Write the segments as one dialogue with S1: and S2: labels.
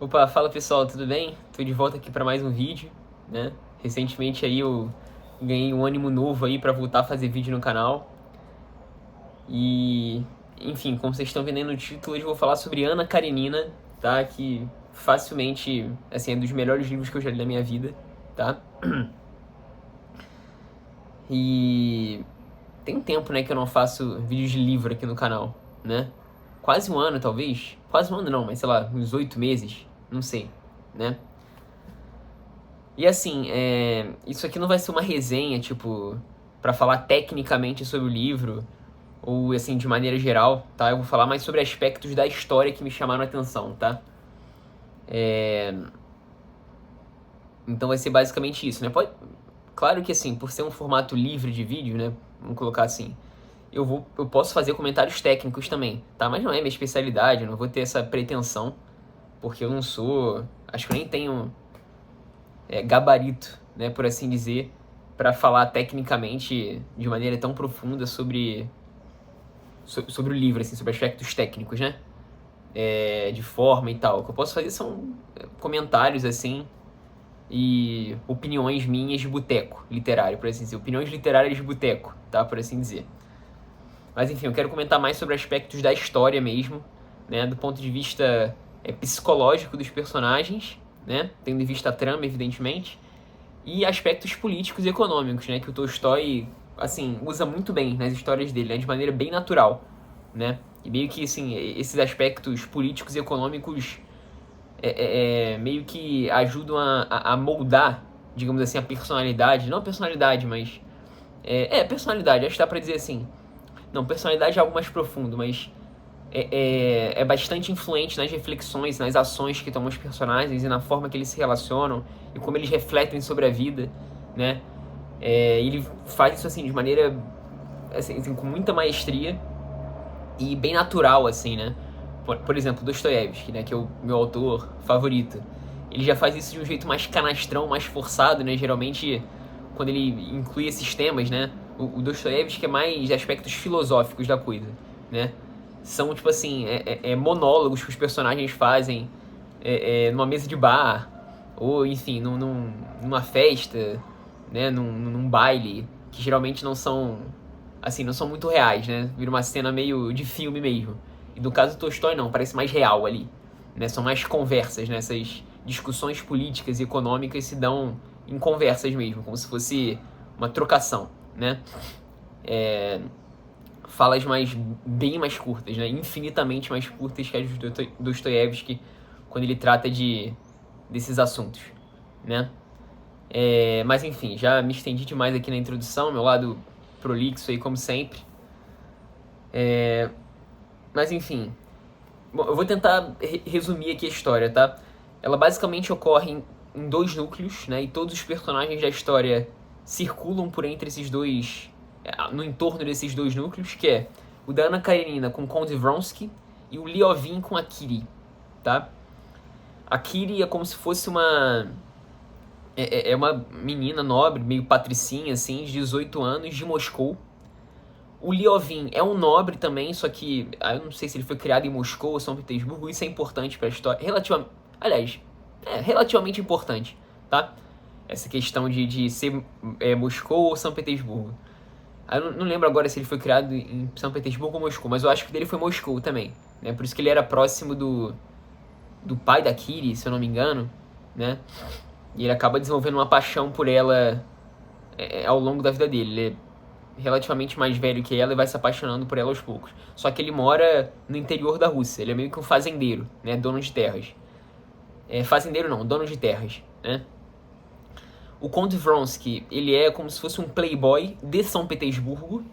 S1: Opa, fala pessoal, tudo bem? Tô de volta aqui para mais um vídeo, né? Recentemente aí eu ganhei um ânimo novo aí para voltar a fazer vídeo no canal. E, enfim, como vocês estão vendo aí no título, hoje eu vou falar sobre Ana Karenina, tá? Que facilmente, assim, é um dos melhores livros que eu já li na minha vida, tá? E tem um tempo, né, que eu não faço vídeos de livro aqui no canal, né? Quase um ano, talvez. Quase um ano não, mas sei lá, uns 8 meses, não sei, né? E assim, isso aqui não vai ser uma resenha, tipo, pra falar tecnicamente sobre o livro, ou assim, de maneira geral, tá? Eu vou falar mais sobre aspectos da história que me chamaram a atenção, tá? Então vai ser basicamente isso, né? Claro que assim, por ser um formato livre de vídeo, né? Vamos colocar assim, eu posso fazer comentários técnicos também, tá? Mas não é minha especialidade, eu não vou ter essa pretensão, porque eu não sou, acho que eu nem tenho gabarito, né, por assim dizer, para falar tecnicamente de maneira tão profunda sobre o livro, assim, sobre aspectos técnicos, né? De forma e tal. O que eu posso fazer são comentários, assim, e opiniões minhas de boteco literário, por assim dizer. Opiniões literárias de boteco, tá? Por assim dizer. Mas enfim, eu quero comentar mais sobre aspectos da história mesmo, né? Do ponto de vista psicológico dos personagens, né? Tendo em vista a trama, evidentemente. E aspectos políticos e econômicos, né? Que o Tolstói, assim, usa muito bem nas histórias dele, né? De maneira bem natural, né? E meio que, assim, esses aspectos políticos e econômicos meio que ajudam a moldar, digamos assim, a personalidade. Não a personalidade, mas... personalidade, acho que dá pra dizer assim. Não, personalidade é algo mais profundo, mas é bastante influente nas reflexões, nas ações que tomam os personagens e na forma que eles se relacionam e como eles refletem sobre a vida, né? Ele faz isso assim de maneira assim, com muita maestria e bem natural, assim, né? Por exemplo, Dostoiévski, né? Que é o meu autor favorito. Ele já faz isso de um jeito mais canastrão, mais forçado, né? Geralmente, quando ele inclui esses temas, né? O Dostoiévski é mais aspectos filosóficos da coisa, né? São, tipo assim, monólogos que os personagens fazem numa mesa de bar, ou, enfim, numa festa, né? Num baile, que geralmente não são, assim, não são muito reais, né? Vira uma cena meio de filme mesmo. E no caso do Tolstói, não, parece mais real ali, né? São mais conversas, né? Essas discussões políticas e econômicas se dão em conversas mesmo, como se fosse uma trocação, né? Falas bem mais curtas, né? Infinitamente mais curtas que as do Dostoiévski quando ele trata desses assuntos, né? Mas enfim, já me estendi demais aqui na introdução, meu lado prolixo aí como sempre. Mas enfim, bom, eu vou tentar resumir aqui a história, tá? Ela basicamente ocorre em dois núcleos, né? E todos os personagens da história circulam por entre esses dois, no entorno desses dois núcleos, que é o da Ana Karenina com Conde Vronsky e o Liovin com a Kiri, tá? A Kiri é como se fosse uma menina nobre, meio patricinha, assim, de 18 anos, de Moscou. O Liovin é um nobre também, só que eu não sei se ele foi criado em Moscou ou São Petersburgo, isso é importante para a história. Aliás, relativamente importante, tá? Essa questão de ser Moscou ou São Petersburgo. Eu não lembro agora se ele foi criado em São Petersburgo ou Moscou, mas eu acho que dele foi Moscou também, né? Por isso que ele era próximo do pai da Kiri, se eu não me engano, né? E ele acaba desenvolvendo uma paixão por ela ao longo da vida dele. Ele é relativamente mais velho que ela e vai se apaixonando por ela aos poucos. Só que ele mora no interior da Rússia. Ele é meio que um fazendeiro, né? Dono de terras. Fazendeiro não, dono de terras, né? O Conde Vronsky, ele é como se fosse um playboy de São Petersburgo,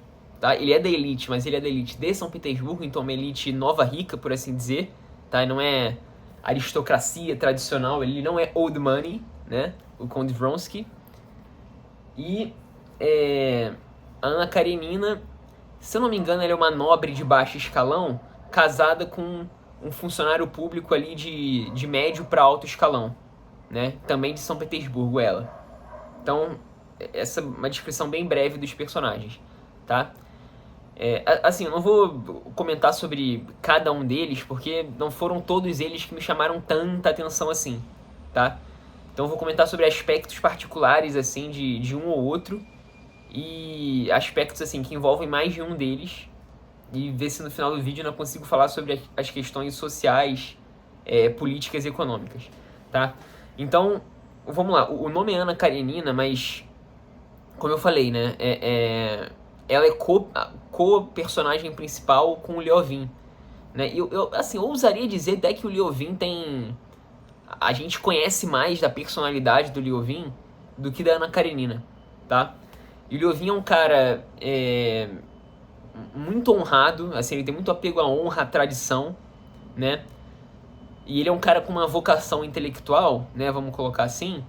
S1: tá? Ele é da elite, mas ele é da elite de São Petersburgo, então é uma elite nova rica, por assim dizer, tá? E não é aristocracia tradicional, ele não é old money, né? O Conde Vronsky. E a Ana Karenina, se eu não me engano, ela é uma nobre de baixo escalão, casada com um funcionário público ali de médio para alto escalão, né? Também de São Petersburgo, ela. Então, essa é uma descrição bem breve dos personagens, tá? Assim, eu não vou comentar sobre cada um deles, porque não foram todos eles que me chamaram tanta atenção assim, tá? Então eu vou comentar sobre aspectos particulares, assim, de um ou outro, e aspectos, assim, que envolvem mais de um deles, e ver se no final do vídeo eu não consigo falar sobre as questões sociais, políticas e econômicas, tá? Então, vamos lá. O nome é Anna Karenina, mas, como eu falei, né, ela é co-personagem principal com o Leovin, né? E eu, assim, ousaria dizer até que o Leovin tem... A gente conhece mais da personalidade do Leovin do que da Anna Karenina, tá? E o Leovin é um cara muito honrado, assim, ele tem muito apego à honra, à tradição, né? E ele é um cara com uma vocação intelectual, né, vamos colocar assim,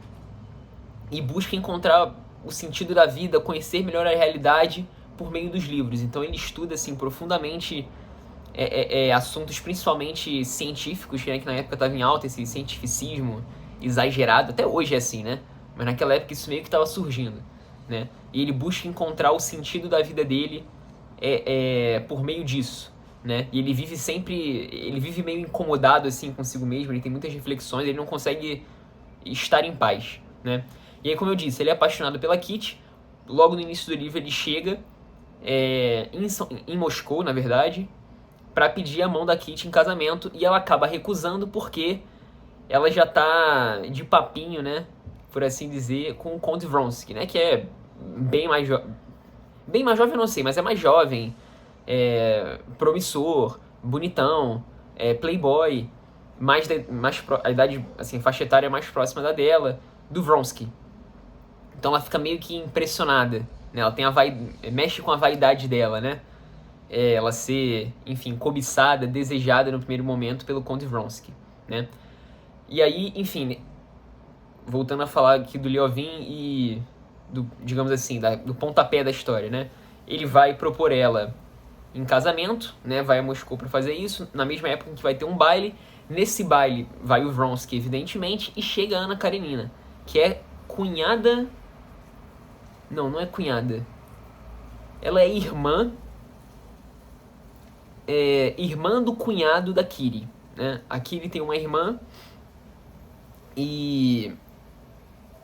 S1: e busca encontrar o sentido da vida, conhecer melhor a realidade por meio dos livros. Então ele estuda, assim, profundamente assuntos principalmente científicos, né, que na época estava em alta, esse cientificismo exagerado, até hoje é assim, né? Mas naquela época isso meio que estava surgindo, né? E ele busca encontrar o sentido da vida dele por meio disso, né? E ele vive meio incomodado assim consigo mesmo, ele tem muitas reflexões, ele não consegue estar em paz, né? E aí, como eu disse, ele é apaixonado pela Kitty. Logo no início do livro ele chega em Moscou, na verdade, para pedir a mão da Kitty em casamento, e ela acaba recusando porque ela já tá de papinho, né, por assim dizer, com o Conde Vronsky, né, que é bem mais jovem, eu não sei, mas é mais jovem, promissor, bonitão, playboy, a idade, assim, faixa etária mais próxima da dela, do Vronsky. Então ela fica meio que impressionada, né? Ela tem mexe com a vaidade dela, né? Ela ser, enfim, cobiçada, desejada no primeiro momento pelo Conde Vronsky, né? E aí, enfim, voltando a falar aqui do Leovin e, digamos assim, do pontapé da história, né? Ele vai propor ela em casamento, né? Vai a Moscou para fazer isso, na mesma época em que vai ter um baile. Nesse baile vai o Vronsky, evidentemente, e chega a Anna Karenina, que é cunhada... Não é cunhada. Ela é irmã do cunhado da Kitty, né? A Kitty tem uma irmã e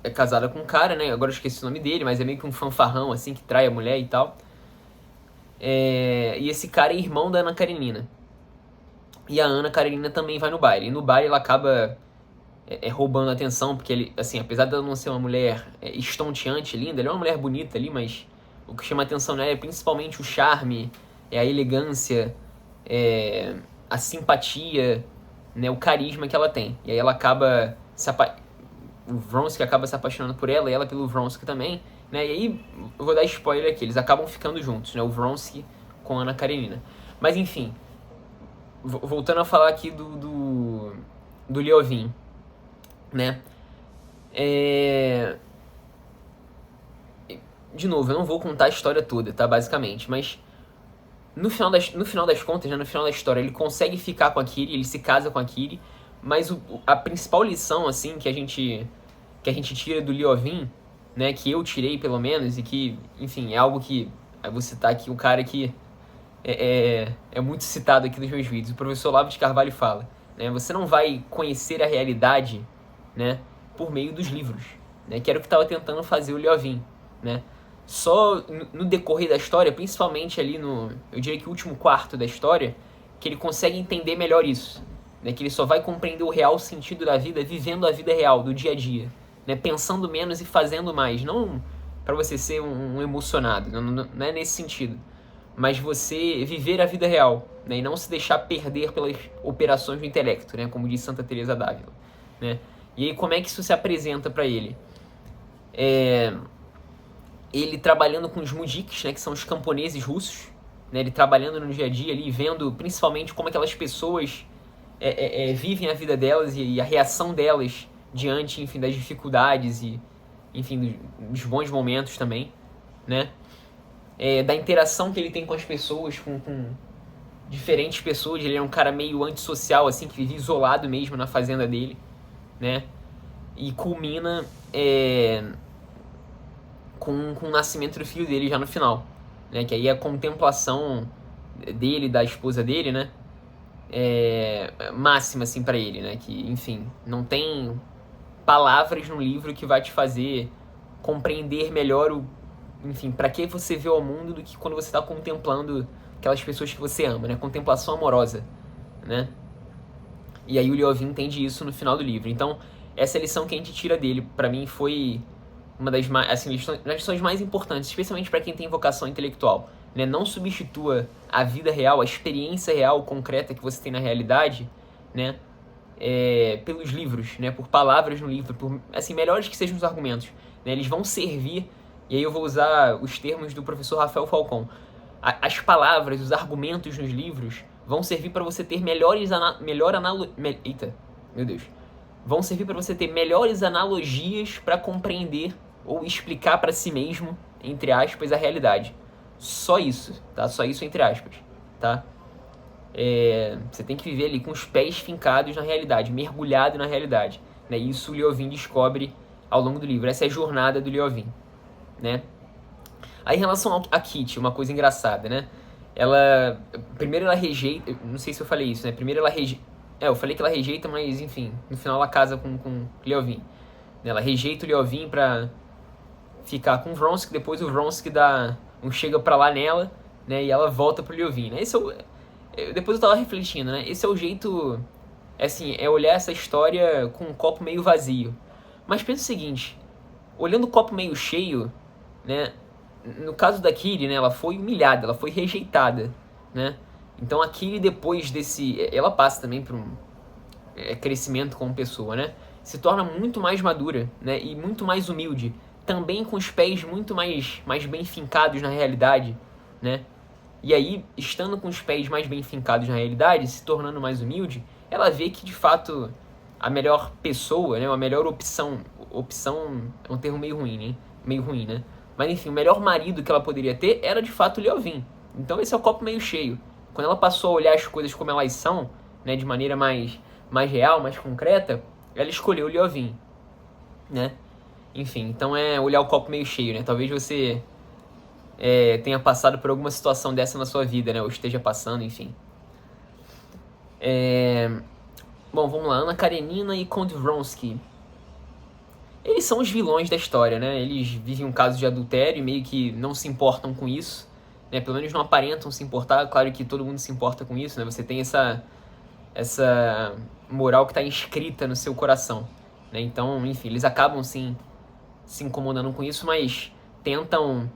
S1: é casada com um cara, né? Agora eu esqueci o nome dele, mas é meio que um fanfarrão, assim, que trai a mulher e tal. E esse cara é irmão da Anna Karenina. E a Anna Karenina também vai no baile. E no baile ela acaba roubando a atenção, porque ele, assim, apesar de ela não ser uma mulher estonteante, linda, ela é uma mulher bonita ali, mas o que chama a atenção nela é principalmente o charme, a elegância, a simpatia, né, o carisma que ela tem. E aí ela acaba o Vronsky acaba se apaixonando por ela e ela pelo Vronsky também, né? E aí eu vou dar spoiler aqui, eles acabam ficando juntos, né? O Vronsky com a Anna Karenina. Mas enfim, voltando a falar aqui do Leovin, né? De novo, eu não vou contar a história toda, tá? Basicamente, mas no final das contas, né, no final da história, ele consegue ficar com a Kitty, ele se casa com a Kitty, mas a principal lição, assim, que a gente tira do Leovin, né, que eu tirei pelo menos, e que, enfim, é algo que, eu vou citar aqui um cara que é muito citado aqui nos meus vídeos, o professor Olavo de Carvalho fala, né, você não vai conhecer a realidade, né, por meio dos livros, né, que era o que estava tentando fazer o Leovin, né. Só no decorrer da história, principalmente ali eu diria que o último quarto da história, que ele consegue entender melhor isso, né? Que ele só vai compreender o real sentido da vida vivendo a vida real, do dia a dia, né? Pensando menos e fazendo mais, não para você ser um emocionado, não é nesse sentido, mas você viver a vida real, né? E não se deixar perder pelas operações do intelecto, né? Como diz Santa Teresa d'Ávila, né? E aí como é que isso se apresenta para ele? Ele trabalhando com os mujiks, né, que são os camponeses russos, né, ele trabalhando no dia a dia ali, vendo principalmente como aquelas pessoas vivem a vida delas e a reação delas diante, enfim, das dificuldades e, enfim, dos bons momentos também, né, da interação que ele tem com as pessoas, com diferentes pessoas. Ele é um cara meio antissocial, assim, que vive isolado mesmo na fazenda dele, né, e culmina com o nascimento do filho dele já no final, né? Que aí é a contemplação dele, da esposa dele, né? Máxima, assim, pra ele, né? Que, enfim, não tem palavras no livro que vai te fazer compreender melhor enfim, pra que você vê o mundo do que quando você tá contemplando aquelas pessoas que você ama, né? Contemplação amorosa, né? E aí o Liovin entende isso no final do livro. Então, essa lição que a gente tira dele, pra mim, foi uma das assim, lições mais importantes, especialmente para quem tem vocação intelectual. Né? Não substitua a vida real, a experiência real, concreta que você tem na realidade, né? Pelos livros, né? Por palavras no livro, por, assim, melhores que sejam os argumentos. Né? Eles vão servir, e aí eu vou usar os termos do professor Rafael Falcon. As palavras, os argumentos nos livros vão servir para você ter vão servir para você ter melhores analogias para compreender ou explicar para si mesmo, entre aspas, a realidade. Só isso, tá? Só isso entre aspas, tá? Você tem que viver ali com os pés fincados na realidade, mergulhado na realidade. Né? Isso o Liovin descobre ao longo do livro. Essa é a jornada do Liovin, né? Aí em relação a Kitty, uma coisa engraçada, né? Primeiro ela rejeita... Não sei se eu falei isso, né? Primeiro ela rejeita... eu falei que ela rejeita, mas enfim, no final ela casa com Liovin. Ela rejeita o Liovin pra ficar com o Vronsky, depois o Vronsky dá um chega pra lá nela, né? E ela volta pro Liovin, né? Depois eu tava refletindo, né? Esse é o jeito... Assim, é olhar essa história com um copo meio vazio. Mas pensa o seguinte, olhando o copo meio cheio, né? No caso da Kiri, né, ela foi humilhada, ela foi rejeitada, né? Então a Kiri, depois desse... Ela passa também por um crescimento como pessoa, né? Se torna muito mais madura, né? E muito mais humilde. Também com os pés muito mais bem fincados na realidade, né? E aí, estando com os pés mais bem fincados na realidade, se tornando mais humilde, ela vê que, de fato, a melhor pessoa, né? A melhor opção é um termo meio ruim, né? Mas enfim, o melhor marido que ela poderia ter era de fato o Liovin. Então esse é o copo meio cheio. Quando ela passou a olhar as coisas como elas são, né, de maneira mais real, mais concreta, ela escolheu o Liovin, né? Enfim, então é olhar o copo meio cheio, né? Talvez você tenha passado por alguma situação dessa na sua vida, né? Ou esteja passando, enfim. Bom, vamos lá. Anna Karenina e Count Vronsky. Eles são os vilões da história, né? Eles vivem um caso de adultério e meio que não se importam com isso, né? Pelo menos não aparentam se importar. Claro que todo mundo se importa com isso, né? Você tem essa moral que está inscrita no seu coração, né? Então, enfim, eles acabam sim se incomodando com isso, mas tentam,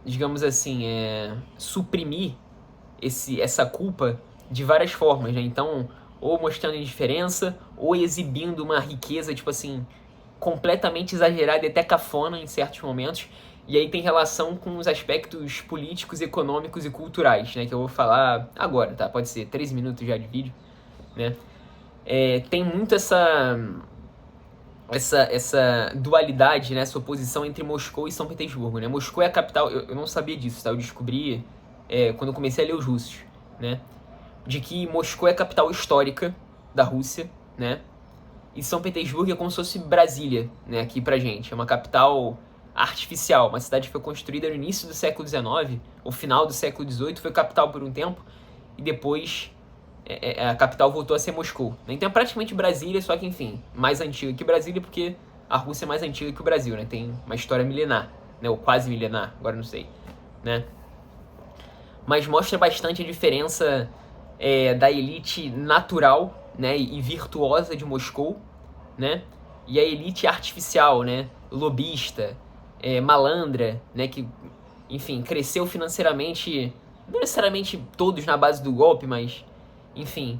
S1: digamos assim, suprimir essa culpa de várias formas, né? Então, ou mostrando indiferença, ou exibindo uma riqueza, tipo assim, completamente exagerada e até cafona em certos momentos. E aí tem relação com os aspectos políticos, econômicos e culturais, né? Que eu vou falar agora, tá? Pode ser 3 minutos já de vídeo, né? Tem muito essa dualidade, né? Essa oposição entre Moscou e São Petersburgo, né? Moscou é a capital... Eu não sabia disso, tá? Eu descobri quando eu comecei a ler os russos, né? De que Moscou é a capital histórica da Rússia, né? E São Petersburgo é como se fosse Brasília, né? Aqui pra gente. É uma capital artificial. Uma cidade que foi construída no início do século XIX, ou final do século XVIII, foi capital por um tempo, e depois a capital voltou a ser Moscou. Então é praticamente Brasília, só que, enfim, mais antiga que Brasília, porque a Rússia é mais antiga que o Brasil, né? Tem uma história milenar, né? Ou quase milenar, agora não sei, né? Mas mostra bastante a diferença da elite natural, né, e virtuosa de Moscou, né, e a elite artificial, né, lobista, malandra, né, que, enfim, cresceu financeiramente, não necessariamente todos na base do golpe, mas, enfim,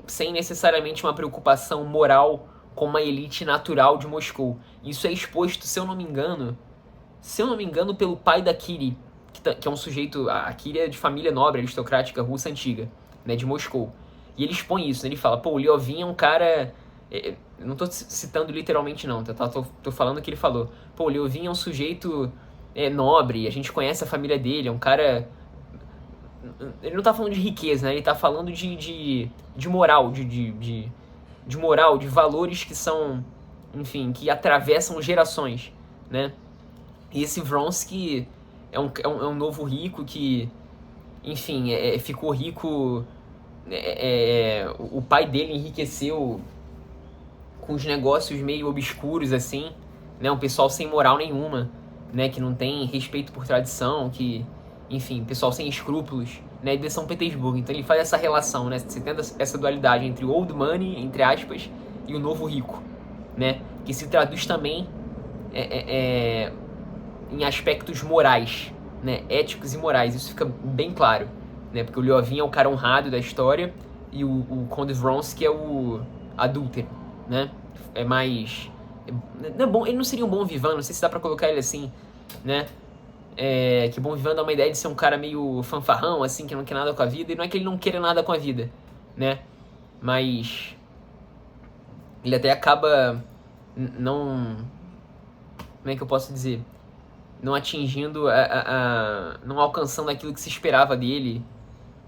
S1: sem necessariamente uma preocupação moral com uma elite natural de Moscou. Isso é exposto, se eu não me engano, pelo pai da Kiri, que é um sujeito... A Kiri é de família nobre, aristocrática, russa antiga, né, de Moscou. E ele expõe isso, né? Ele fala, pô, o Liovin é um cara... Eu não tô citando literalmente não, tá? Tô falando o que ele falou. Pô, o Liovin é um sujeito nobre, a gente conhece a família dele, é um cara... Ele não tá falando de riqueza, né? Ele tá falando de moral, de moral, de valores que são, enfim, que atravessam gerações, né? E esse Vronsky é um novo rico que, enfim, ficou rico. O pai dele enriqueceu com os negócios meio obscuros, assim, né? Um pessoal sem moral nenhuma, né? Que não tem respeito por tradição, que, enfim, pessoal sem escrúpulos, né? De São Petersburgo. Então ele faz essa relação, né? Você tem essa dualidade entre o old money, entre aspas, e o novo rico, né? Que se traduz também em aspectos morais, né? Éticos e morais. Isso fica bem claro, né? Porque o Liovin é o cara honrado da história e o Conde Vronsky é o adúltero, né? É mais... Não é bom, ele não seria um bom vivan, não sei se dá pra colocar ele assim, né? Que bom vivan dá uma ideia de ser um cara meio fanfarrão, assim, que não quer nada com a vida. E não é que ele não queira nada com a vida, né? Mas ele até acaba não... Como é que eu posso dizer? Não atingindo, não alcançando aquilo que se esperava dele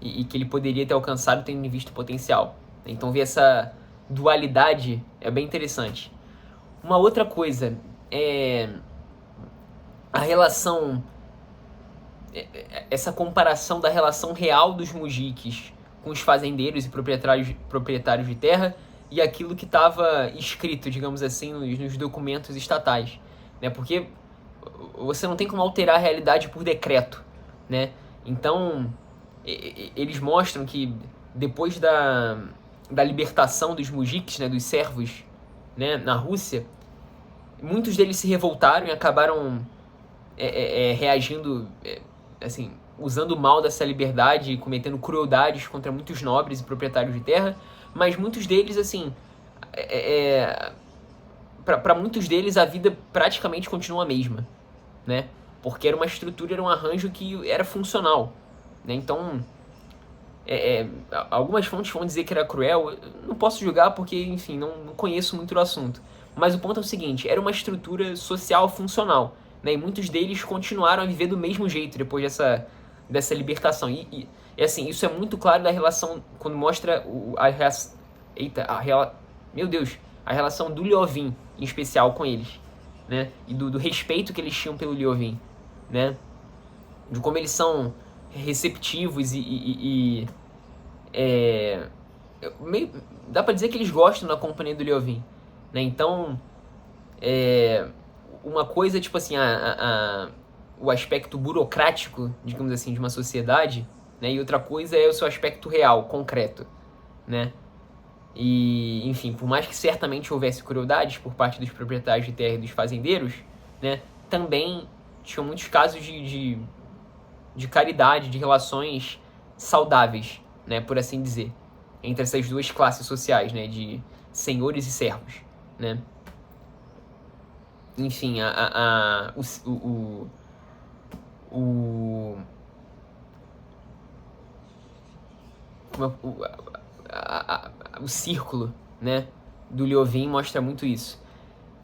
S1: e que ele poderia ter alcançado tendo em vista o potencial. Então ver essa dualidade é bem interessante. Uma outra coisa é a relação, essa comparação da relação real dos mujiques com os fazendeiros e proprietários de terra e aquilo que estava escrito, digamos assim, nos documentos estatais, né? Porque você não tem como alterar a realidade por decreto, né? Então, eles mostram que depois da libertação dos mujiks, né, dos servos, né, na Rússia, muitos deles se revoltaram e acabaram reagindo, assim, usando mal dessa liberdade e cometendo crueldades contra muitos nobres e proprietários de terra, mas muitos deles, assim, para muitos deles a vida praticamente continua a mesma, né? Porque era uma estrutura, era um arranjo que era funcional, né? Então, algumas fontes vão dizer que era cruel, eu não posso julgar porque, enfim, não conheço muito do assunto. Mas o ponto é o seguinte, era uma estrutura social funcional, né? E muitos deles continuaram a viver do mesmo jeito depois dessa libertação. E assim, isso é muito claro da relação, quando mostra a relação do Liovin, em especial, com eles, né? E do respeito que eles tinham pelo Liovin, né? De como eles são receptivos dá pra dizer que eles gostam da companhia do Liovin, né? Então, uma coisa, tipo assim, o aspecto burocrático, digamos assim, de uma sociedade, né? E outra coisa é o seu aspecto real, concreto, né? E, enfim, por mais que certamente houvesse crueldades por parte dos proprietários de terra e dos fazendeiros, né? Também tinham muitos casos de caridade, de relações saudáveis, né? Por assim dizer, entre essas duas classes sociais, né? De senhores e servos, né? Enfim, o círculo, né, do Liovin mostra muito isso.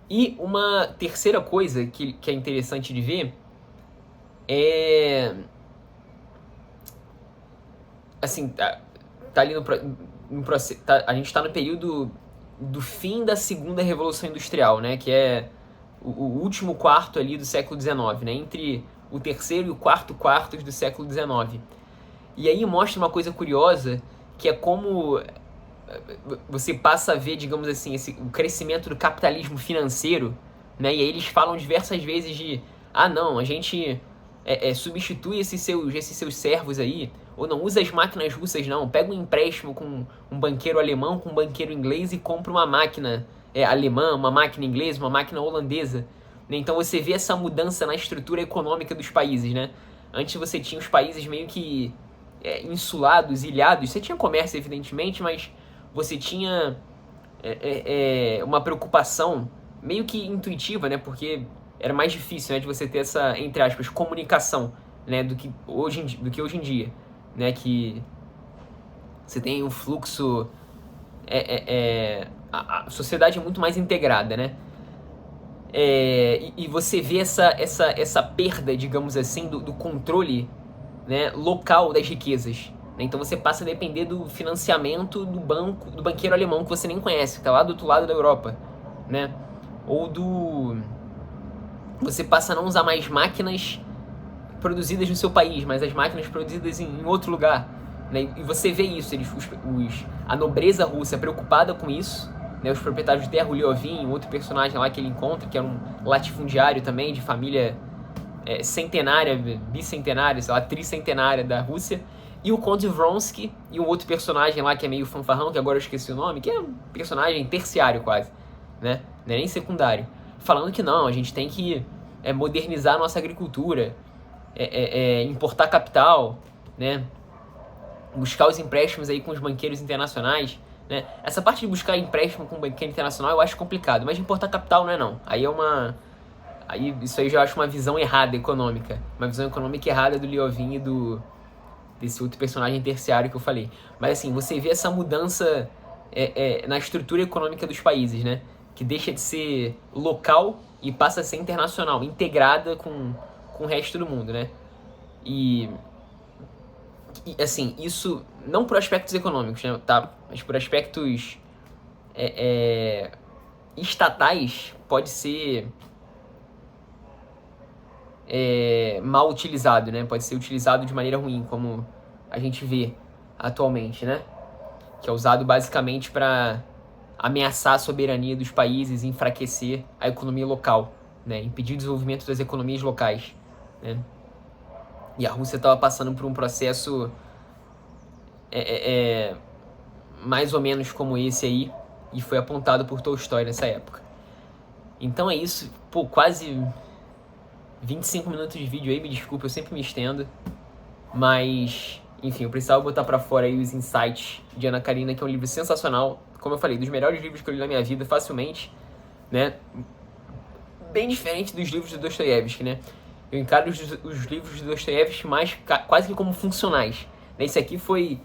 S1: E uma terceira coisa que é interessante de ver é... Assim, tá ali no processo... a gente tá no período do fim da segunda revolução industrial, né, que é o último quarto ali do século XIX, né, entre o terceiro e o quarto quartos do século XIX. E aí mostra uma coisa curiosa, que é como você passa a ver, digamos assim, o crescimento do capitalismo financeiro, né? E aí eles falam diversas vezes de, não, a gente substitui esses seus servos aí, ou não usa as máquinas russas não, pega um empréstimo com um banqueiro alemão, com um banqueiro inglês e compra uma máquina alemã, uma máquina inglesa, uma máquina holandesa. Né? Então você vê essa mudança na estrutura econômica dos países, né? Antes você tinha os países meio que insulados, ilhados, você tinha comércio evidentemente, mas você tinha uma preocupação meio que intuitiva, né? Porque era mais difícil, né, de você ter essa, entre aspas, comunicação, né, do que hoje em dia, né? Que você tem um fluxo... a sociedade é muito mais integrada, né? E você vê essa perda, digamos assim, do controle, né, local das riquezas. Então você passa a depender do financiamento do banqueiro alemão que você nem conhece, que está lá do outro lado da Europa, né? Ou você passa a não usar mais máquinas produzidas no seu país, mas as máquinas produzidas em outro lugar, né? E você vê isso, a nobreza russa preocupada com isso, né? Os proprietários de terra, o Liovin, outro personagem lá que ele encontra, que era um latifundiário também, de família centenária, bicentenária, sei lá, tricentenária da Rússia, e o Conde Vronsky, e um outro personagem lá que é meio fanfarrão, que agora eu esqueci o nome, que é um personagem terciário quase, né? Não é nem secundário. Falando que não, a gente tem que modernizar a nossa agricultura, importar capital, né? Buscar os empréstimos aí com os banqueiros internacionais, né? Essa parte de buscar empréstimo com o banqueiro internacional eu acho complicado, mas importar capital não é não. Isso aí já acho uma visão errada econômica. Uma visão econômica errada do Liovin e desse outro personagem terciário que eu falei. Mas assim, você vê essa mudança na estrutura econômica dos países, né? Que deixa de ser local e passa a ser internacional, integrada com o resto do mundo, né? E assim, isso não por aspectos econômicos, né? Tá? Mas por aspectos estatais pode ser mal utilizado, né? Pode ser utilizado de maneira ruim, como a gente vê atualmente, né? Que é usado basicamente para ameaçar a soberania dos países e enfraquecer a economia local, né? Impedir o desenvolvimento das economias locais, né? E a Rússia estava passando por um processo mais ou menos como esse aí, e foi apontado por Tolstói nessa época. Então é isso, pô, quase 25 minutos de vídeo aí, me desculpa, eu sempre me estendo, mas enfim, eu precisava botar pra fora aí os insights de Ana Karenina, que é um livro sensacional, como eu falei, dos melhores livros que eu li na minha vida, facilmente, né? Bem diferente dos livros de Dostoiévski, né? Eu encaro os livros de Dostoiévski mais quase que como funcionais. Esse aqui foi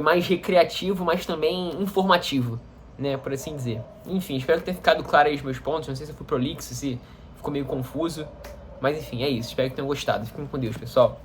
S1: mais recreativo, mas também informativo, né? Por assim dizer. Enfim, espero que tenha ficado claro aí os meus pontos. Não sei se eu fui prolixo, se ficou meio confuso. Mas enfim, é isso. Espero que tenham gostado. Fiquem com Deus, pessoal.